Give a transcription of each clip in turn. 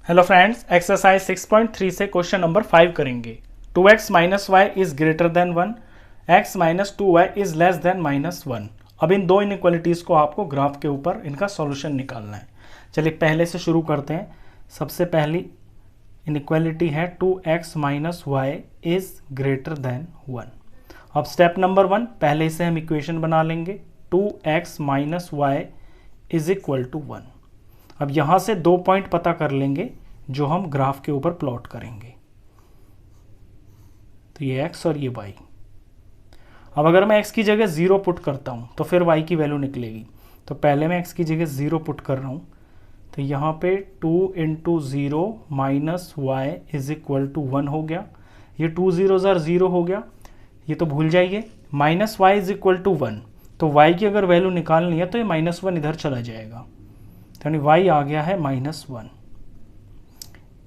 Hello friends, exercise 6.3 से question number 5 करेंगे। 2x minus Y is greater than 1, x minus 2y is less than minus 1। अब इन दो inequalities को आपको graph के ऊपर इनका सॉल्यूशन निकालना है। चलिए पहले से शुरू करते हैं। सबसे पहली इनइक्वालिटी है 2x minus Y is greater than 1। अब स्टेप नंबर 1, पहले से हम इक्वेशन बना लेंगे। 2x minus Y is equal to 1। अब यहाँ से 2 पॉइंट पता कर लेंगे जो हम ग्राफ के ऊपर प्लॉट करेंगे। तो ये x और ये y। अब अगर मैं x की जगह 0 पुट करता हूँ तो फिर y की वैल्यू निकलेगी। तो पहले मैं x की जगह 0 पुट कर रहा हूँ। तो यहाँ पे 2 into 0 minus Y is equal to 1 हो गया। ये 2 0 0 हो गया, ये तो भूल जाइए। Minus Y is equal to 1, तो y की अगर वैल्यू निकालनी है तो ये -1 इधर चला जाएगा। यानी y आ गया है -1।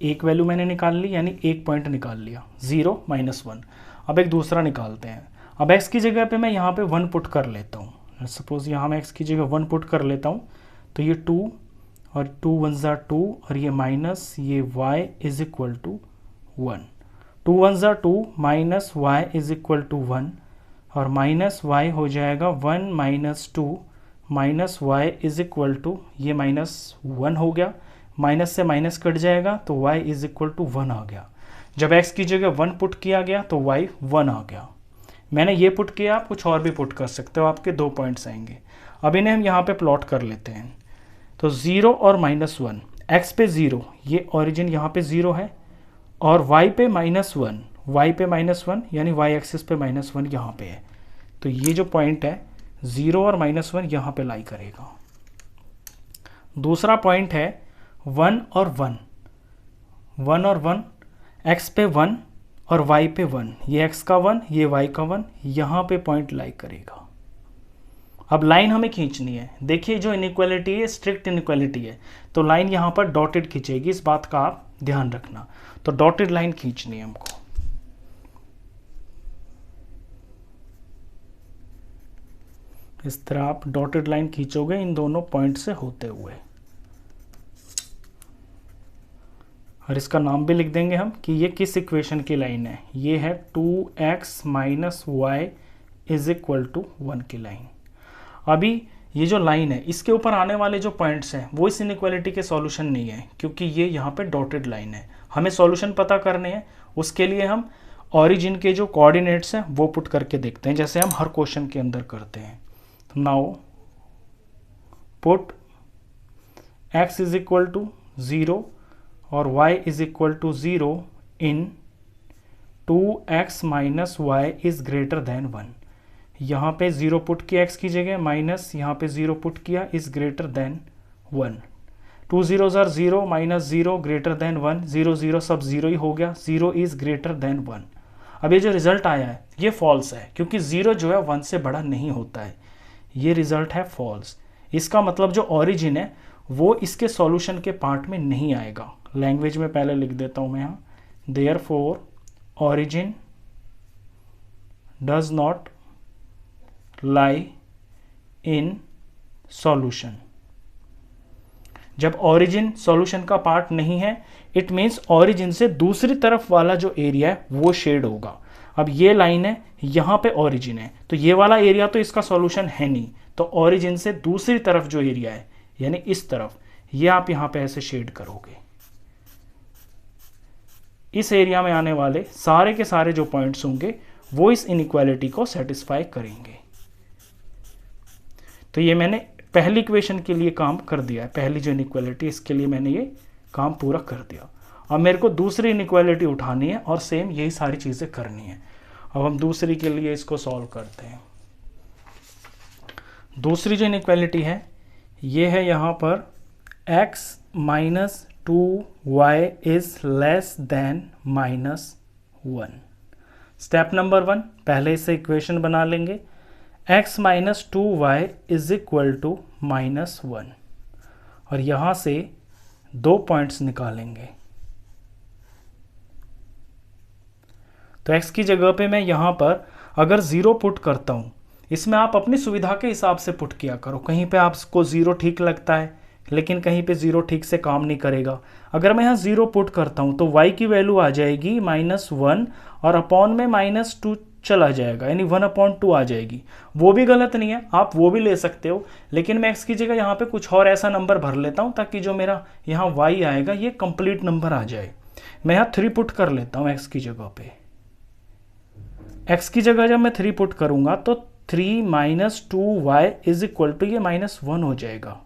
एक वैल्यू मैंने निकाल ली, यानी एक पॉइंट निकाल लिया, 0 -1। अब एक दूसरा निकालते हैं। अब x की जगह पे मैं यहाँ पे 1 पुट कर लेता हूँ। सपोज यहाँ मैं x की जगह 1 पुट कर लेता हूँ। तो ये 2 और 2 1 ज़ा 2 और ये माइनस ये y इज इक्वल टू 1। 2 1 ज़ा 2 minus y is equal to 1 और माइनस y हो जाएगा 1 minus 2 minus Y is equal to, ये -1 हो गया, माइनस से माइनस कट जाएगा तो y इज इक्वल टू 1 आ गया। जब x की जगह 1 पुट किया गया तो y 1 आ गया। मैंने ये पुट किया, आप कुछ और भी पुट कर सकते हो, आपके 2 पॉइंट्स आएंगे। अब इन्हें हम यहाँ पे प्लॉट कर लेते हैं। तो 0 और -1, x पे 0, ये ओरिजिन यहाँ पे 0 है, और y पे -1, y पे -1 यानी y एक्सिस पे -1 यहाँ पे है। तो ये जो पॉइंट है 0 और -1 यहाँ पे लाई करेगा। दूसरा पॉइंट है 1 और 1, 1 और 1, x पे 1 और y पे 1, ये x का 1 ये y का 1, यहाँ पे पॉइंट लाई करेगा। अब लाइन हमें खींचनी है। देखिए जो इनइक्वालिटी है स्ट्रिक्ट इनइक्वालिटी है, तो लाइन यहाँ पर डॉटेड खींचेगी, इस बात का आप ध्यान रखना। तो डॉटेड लाइन खींचनी है हमको। इस तरह आप डॉटेड लाइन खींचोगे इन दोनों पॉइंट से होते हुए, और इसका नाम भी लिख देंगे हम कि ये किस इक्वेशन की लाइन है। ये है 2x minus Y is equal to 1 की लाइन। अभी ये जो लाइन है इसके ऊपर आने वाले जो पॉइंट्स हैं वो इस इनइक्वालिटी के सॉल्यूशन नहीं है, क्योंकि ये यहाँ पे डॉटेड लाइन है। हमें सॉल्यूशन पता करने हैं, उसके लिए हम ऑरिजिन के जो कोऑर्डिनेट्स हैं वो पुट करके देखते हैं, जैसे हम हर क्वेश्चन के अंदर करते हैं। Now put x is equal to 0 और y is equal to 0 in 2x minus y is greater than 1। यहाँ पे 0 पुट किया x की जगह, माइनस यहाँ पे 0 पुट किया is greater than 1। 2 0 are 0 minus 0 greater than 1, 0 0 सब 0 ही हो गया, 0 is greater than 1। अब ये जो रिजल्ट आया है ये फॉल्स है, क्योंकि 0 जो है 1 से बड़ा नहीं होता है। ये रिजल्ट है फॉल्स। इसका मतलब जो ओरिजिन है वो इसके सॉल्यूशन के पार्ट में नहीं आएगा। लैंग्वेज में पहले लिख देता हूं मैं यहाँ, therefore origin does not lie in solution. जब ओरिजिन सॉल्यूशन का पार्ट नहीं है, इट मीन्स ओरिजिन से दूसरी तरफ वाला जो एरिया है वो शेड होगा। अब ये लाइन है, यहाँ पे ओरिजिन है, तो ये वाला एरिया तो इसका सॉल्यूशन है नहीं, तो ओरिजिन से दूसरी तरफ जो एरिया है यानी इस तरफ, ये आप यहाँ पे ऐसे शेड करोगे। इस एरिया में आने वाले सारे के सारे जो पॉइंट्स होंगे वो इस इनइक्वालिटी को सेटिस्फाई करेंगे। तो ये मैंने पहली इक्वेशन के लिए काम कर दिया है, पहली जो इनइक्वालिटी इसके लिए मैंने ये काम पूरा कर दिया। अब मेरे को दूसरी इनइक्वालिटी उठानी है और सेम यही सारी चीज़ें करनी है। अब हम दूसरी के लिए इसको सॉल्व करते हैं। दूसरी जो इनइक्वालिटी है ये है यहाँ पर x minus 2y is less than -1। Step number 1, पहले से इक्वेशन बना लेंगे। x minus 2y is equal to -1 और यहाँ से 2 पॉइंट्स निकालेंगे। तो x की जगह पे मैं यहाँ पर अगर 0 पुट करता हूँ, इसमें आप अपनी सुविधा के हिसाब से पुट किया करो। कहीं पे आपको 0 ठीक लगता है, लेकिन कहीं पे 0 ठीक से काम नहीं करेगा। अगर मैं यहाँ 0 पुट करता हूँ तो y की वैल्यू आ जाएगी -1 और अपॉन में -2 चला जाएगा, यानी 1/2 आ जाएगी। वो भी गलत नहीं है, आप वो भी ले सकते हो, लेकिन मैं x की जगह यहाँ पे कुछ और ऐसा नंबर भर लेता हूँ ताकि जो मेरा यहाँ y आएगा ये कंप्लीट नंबर आ जाए। मैं यहाँ 3 पुट कर लेता हूँ x की जगह पे। x की जगह जब मैं 3 पुट करूँगा तो 3 - 2y इज इक्वल टू ये -1 हो जाएगा,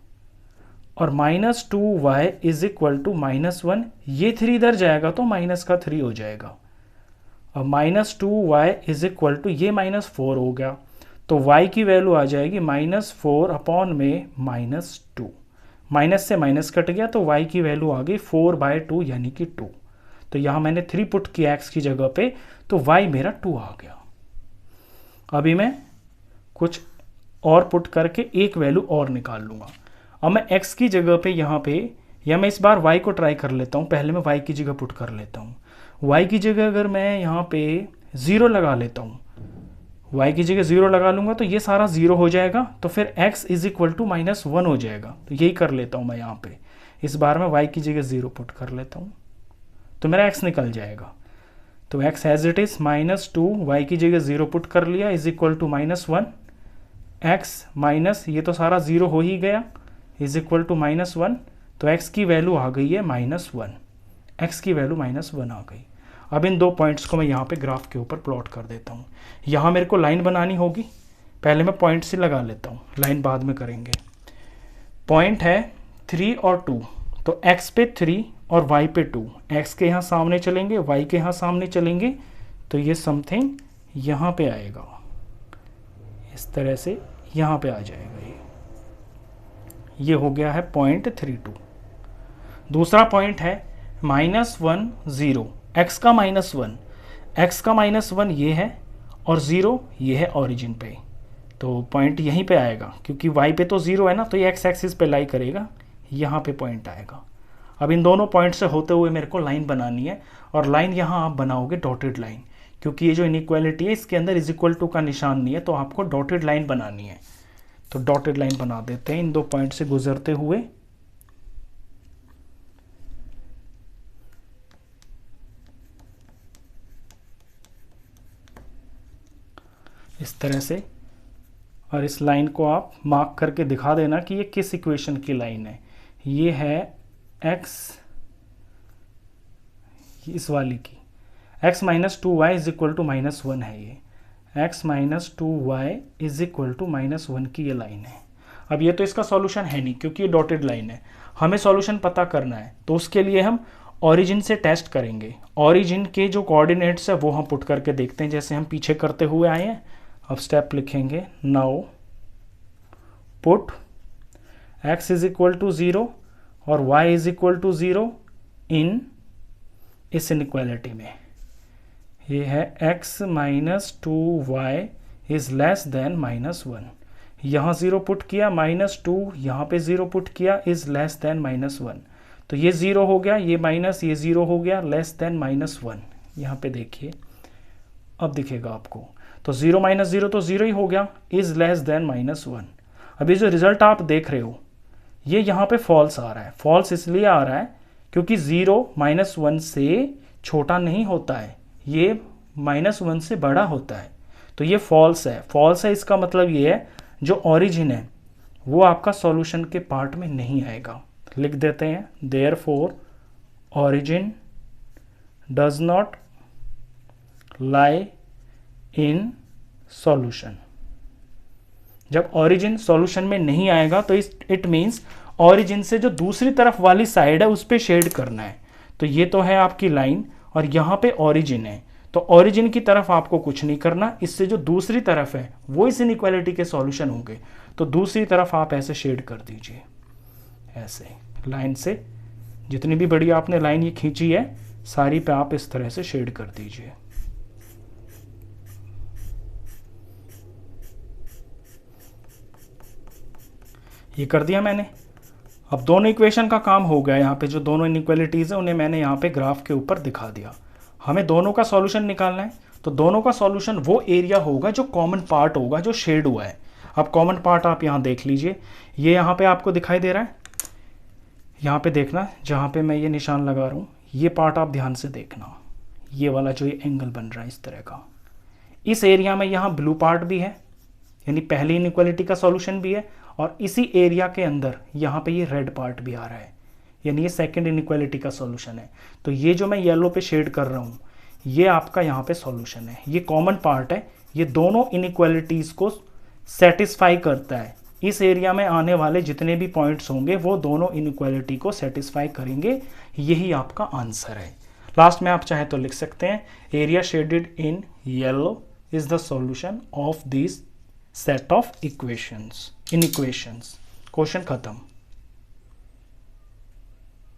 और -2y इज इक्वल टू -1, ये 3 इधर जाएगा तो माइनस का 3 हो जाएगा, और -2y इज इक्वल टू ये -4 हो गया, तो y की वैल्यू आ जाएगी -4 अपॉन में -2। माइनस से माइनस कट गया तो y की वैल्यू आ गई 4/2 यानी कि 2। तो यहाँ मैंने 3 पुट किया x की जगह पे तो y मेरा 2 आ गया। अभी मैं कुछ और पुट करके एक वैल्यू और निकाल लूँगा। अब मैं x की जगह पे यहाँ पे, या मैं इस बार y को ट्राई कर लेता हूँ, पहले मैं y की जगह पुट कर लेता हूँ। y की जगह अगर मैं यहाँ पे 0 लगा लेता हूँ, y की जगह 0 लगा लूँगा तो ये सारा 0 हो जाएगा, तो फिर x इज इक्वल टू -1 हो जाएगा। तो यही कर लेता हूँ मैं यहाँ पे, इस बार मैं y की जगह 0 पुट कर लेता हूँ तो मेरा x निकल जाएगा। तो x as it is -2, y की जगह 0 पुट कर लिया is equal to -1, x minus ये तो सारा 0 हो ही गया इज इक्वल टू -1, तो x की वैल्यू आ गई है -1, x की वैल्यू -1 आ गई। अब इन दो पॉइंट्स को मैं यहाँ पे ग्राफ के ऊपर प्लॉट कर देता हूँ। यहाँ मेरे को लाइन बनानी होगी, पहले मैं पॉइंट से लगा लेता हूँ, लाइन बाद में करेंगे। पॉइंट है 3 और 2, तो x पे 3 और y पे 2, x के यहाँ सामने चलेंगे, y के यहाँ सामने चलेंगे, तो ये समथिंग यहाँ पे आएगा, इस तरह से यहाँ पे आ जाएगा। ये हो गया है पॉइंट 3, 2। दूसरा पॉइंट है -1, 0, x का -1, x का -1 ये है और 0 ये है ओरिजिन पे, तो पॉइंट यहीं पे आएगा क्योंकि y पे तो 0 है ना, तो ये x एक्सिस पे लाई करेगा, यहाँ पे पॉइंट आएगा। अब इन दोनों पॉइंट से होते हुए मेरे को लाइन बनानी है, और लाइन यहाँ आप बनाओगे डॉटेड लाइन, क्योंकि ये जो इनइक्वालिटी है इसके अंदर इज इक्वल टू का निशान नहीं है, तो आपको डॉटेड लाइन बनानी है। तो डॉटेड लाइन बना देते हैं इन दो पॉइंट से गुजरते हुए। इस तरह से, और इस लाइन को आप मार्क करके दिखा देना कि ये किस इक्वेशन की लाइन है। ये है x, इस वाली की, x - 2y is equal to -1 है, ये x - 2y is equal to -1 की ये लाइन है। अब ये तो इसका सॉल्यूशन है नहीं क्योंकि ये डॉटेड लाइन है, हमें सॉल्यूशन पता करना है, तो उसके लिए हम ओरिजिन से टेस्ट करेंगे। ओरिजिन के जो कोऑर्डिनेट्स है वो हम पुट करके देखते हैं, जैसे हम पीछे करते हुए आए हैं। अब स्टेप लिखेंगे, now put x is equal to 0 और y is equal to 0 in इस इनइक्वालिटी में। ये है x - 2y is less than -1, यहाँ 0 पुट किया, -2 यहाँ पे 0 पुट किया, इज लेस देन -1, तो ये 0 हो गया, ये माइनस, ये 0 हो गया, लेस देन -1। यहाँ पे देखिए, अब दिखेगा आपको, तो 0 - 0 तो 0 ही हो गया, इज लेस देन -1। अभी जो रिजल्ट आप देख रहे हो ये यहाँ पे फॉल्स आ रहा है। फॉल्स इसलिए आ रहा है क्योंकि 0 -1 से छोटा नहीं होता है, ये -1 से बड़ा होता है, तो ये फॉल्स है। फॉल्स है इसका मतलब ये है जो ओरिजिन है वो आपका सॉल्यूशन के पार्ट में नहीं आएगा। लिख देते हैं, therefore origin does not lie in solution. जब ओरिजिन सॉल्यूशन में नहीं आएगा तो इट मीन्स ओरिजिन से जो दूसरी तरफ वाली साइड है उस पर शेड करना है। तो ये तो है आपकी लाइन और यहाँ पे ओरिजिन है, तो ओरिजिन की तरफ आपको कुछ नहीं करना, इससे जो दूसरी तरफ है वो इस इनइक्वालिटी के सॉल्यूशन होंगे। तो दूसरी तरफ आप ऐसे शेड कर दीजिए, ऐसे लाइन से, जितनी भी बड़ी आपने लाइन ये खींची है सारी पे आप इस तरह से शेड कर दीजिए। ये कर दिया मैंने। अब दोनों इक्वेशन का काम हो गया, यहाँ पे जो दोनों इनइक्वालिटीज़ हैं उन्हें मैंने यहाँ पे ग्राफ के ऊपर दिखा दिया। हमें दोनों का सॉल्यूशन निकालना है, तो दोनों का सॉल्यूशन वो एरिया होगा जो कॉमन पार्ट होगा, जो शेड हुआ है। अब कॉमन पार्ट आप यहाँ देख लीजिए, ये यहाँ पे आपको दिखाई दे रहा है, यहाँ पे देखना, जहाँ पे मैं ये निशान लगा रहा हूँ ये पार्ट आप ध्यान से देखना, ये वाला जो ये एंगल बन रहा है इस तरह का, इस एरिया में यहाँ ब्लू पार्ट भी है, यानी पहली इनइक्वालिटी का सॉल्यूशन भी है, और इसी एरिया के अंदर यहाँ पे ये रेड पार्ट भी आ रहा है, यानी ये सेकंड इनइक्वालिटी का सॉल्यूशन है। तो ये जो मैं येलो पे शेड कर रहा हूँ ये आपका यहाँ पे सॉल्यूशन है, ये कॉमन पार्ट है, ये दोनों इनइक्वालिटीज को सेटिस्फाई करता है। इस एरिया में आने वाले जितने भी पॉइंट्स होंगे वो दोनों इनइक्वालिटी को सेटिस्फाई करेंगे, यही आपका आंसर है। लास्ट में आप चाहे तो लिख सकते हैं area shaded in yellow is the solution of this set of equations, inequations. Question खत्म।